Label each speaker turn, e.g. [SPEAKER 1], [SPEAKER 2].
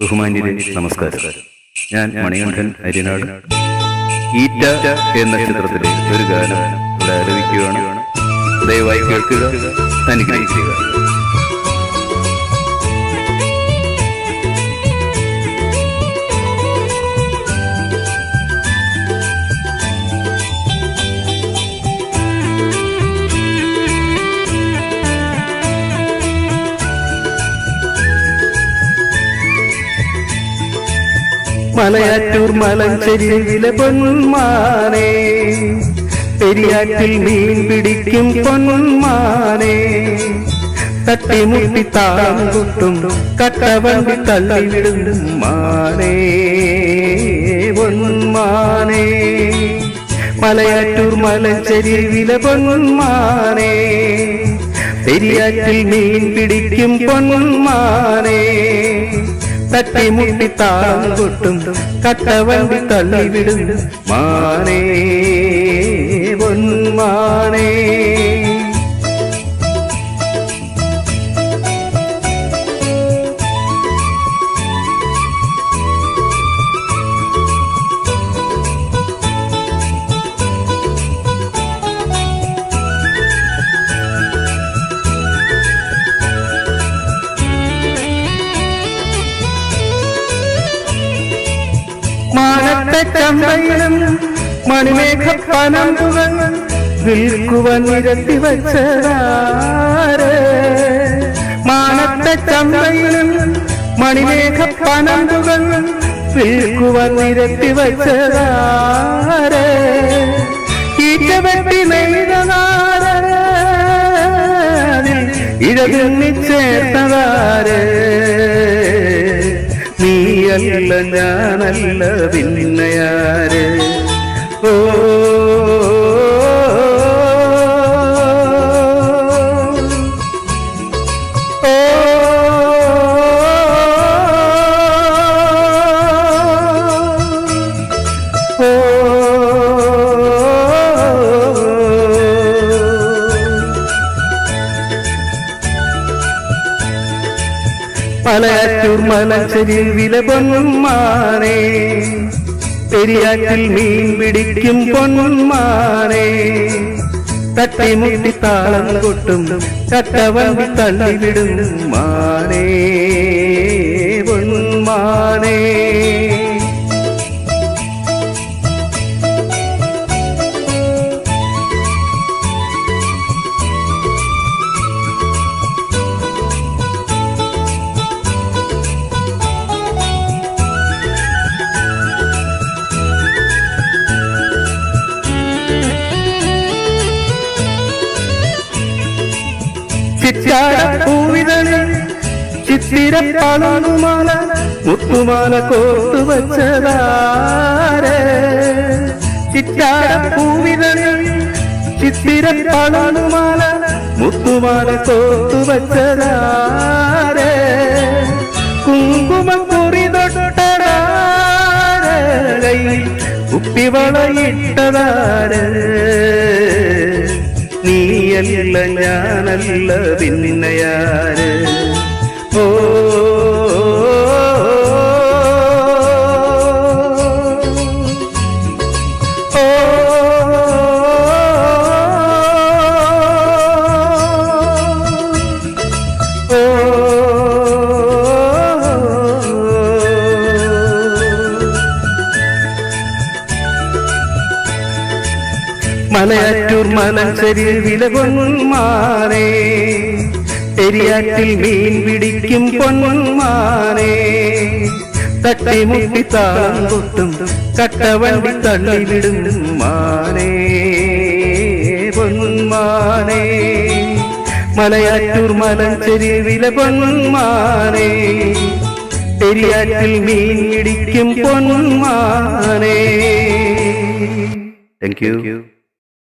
[SPEAKER 1] ബഹുമാന്യരെ നമസ്കാരം. ഞാൻ മണികണ്ഠൻ അരിനാട്. ഈറ്റ എന്ന ചിത്രത്തിലെ ഒരു ഗാനം ഇവിടെ ആലപിക്കുകയാണ്. ദയവായി കേൾക്കുക, അനുഗ്രഹിക്കുക.
[SPEAKER 2] മലയാറ്റൂർ മലഞ്ചെരിവിലെ പൊന്മാനെ, പെരിയാറ്റിൽ മീൻ പിടിക്കും പൊന്മാനെ, തട്ടിമുട്ടി താളം കൊട്ടും കട്ടവണ്ടി തള്ളിവിടും മാനേ പൊന്മാനെ. മലയാറ്റൂർ മലഞ്ചെരിവിലെ പൊന്മാനെ, പെരിയാറ്റിൽ മീൻ പിടിക്കും പൊന്മാനെ, തട്ടിമുട്ടി താളം കൊട്ടും കട്ടവണ്ടി തള്ളിവിടും മാനേ പൊന്മാനേ. മാനത്തെ ചന്തയിലും മണിമേഘപ്പനമ്പുകൾ വിൽക്കുവാൻ നിരത്തി വച്ചതാര്. മാനത്തെ ചന്തയിലും മണിമേഘപ്പനമ്പുകൾ വിൽക്കുവാൻ നിരത്തി വച്ചതാര്. ഈറ്റ വെട്ടി നെയ്തതാര്, ഇഴകുന്നി ചേർത്തതാര്. നീയല്ല ഞാനല്ല പിന്നയാര്. ഓ മലയാറ്റൂർ മലഞ്ചെരിവിലെ പൊന്മാനെ, പെരിയാറ്റിൽ മീൻ പിടിക്കും പൊന്മാനെ, തട്ടിമുട്ടി താളം കൊട്ടും കട്ടവണ്ടി തള്ളിവിടും മാനേ പൊന്മാനേ. ചിറ്റാടപ്പൂവിതളിൽ ചിത്തിരപ്പളുമാല മുത്തുമാല കോർത്തു വച്ചതാര്. ചിറ്റാടപ്പൂവിതളിൽ ചിത്തിരപ്പളുമാല മുത്തുമാല കോർത്തു വച്ചതാര്. കുങ്കുമക്കുറി തൊട്ടതാര്, കൈയിൽ കുപ്പിവളയിട്ടതാര്. നീയല്ല ഞാനല്ല പിന്നയാര്. ഓ മലയാറ്റൂർ മലഞ്ചെരിവിലെ പൊന്മാനെ, പെരിയാറ്റിൽ മീൻ പിടിക്കും പൊന്മാനെ, തട്ടിമുട്ടി താളം കൊട്ടും കട്ടവണ്ടി തള്ളിവിടും മാനേ പൊന്മാനെ. മലയാറ്റൂർ മലഞ്ചെരിവിലെ പൊന്മാനെ, പെരിയാറ്റിൽ മീൻ പിടിക്കും പൊന്മാനെ.
[SPEAKER 1] Thank you.